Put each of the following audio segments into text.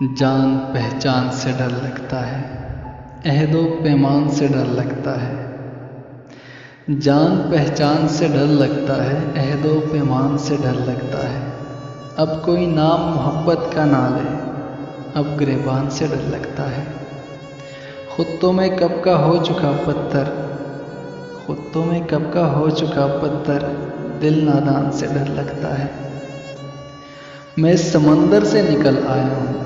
जान पहचान से डर लगता है, अहदो पैमान से डर लगता है। जान पहचान से डर लगता है, अहदो पैमान से डर लगता है। अब कोई नाम मोहब्बत का ना ले, अब गिरबान से डर लगता है। खुद तो मैं कब का हो चुका पत्थर, खुद तो मैं कब का हो चुका पत्थर, दिल नादान से डर लगता है। मैं समंदर से निकल आया हूँ,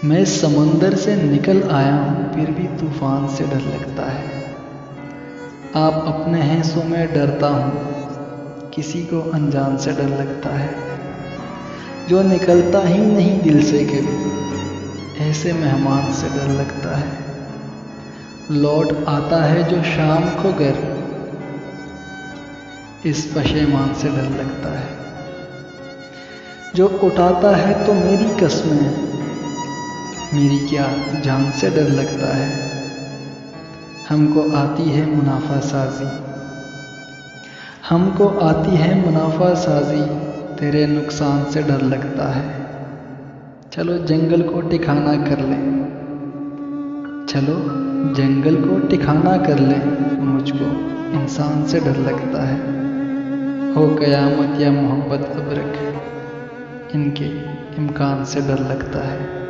मैं समंदर से निकल आया हूँ, फिर भी तूफान से डर लगता है। आप अपने हैं सो मैं डरता हूँ, किसी को अनजान से डर लगता है। जो निकलता ही नहीं दिल से कभी, ऐसे मेहमान से डर लगता है। लौट आता है जो शाम को घर, इस पशेमान से डर लगता है। जो उठाता है तो मेरी कसमें, मेरी क्या जान से डर लगता है। हमको आती है मुनाफा साजी, हमको आती है मुनाफा साजी, तेरे नुकसान से डर लगता है। चलो जंगल को ठिकाना कर लें, चलो जंगल को ठिकाना कर लें, मुझको इंसान से डर लगता है। हो क़यामत या मोहब्बत अब रख, इनके इम्कान से डर लगता है।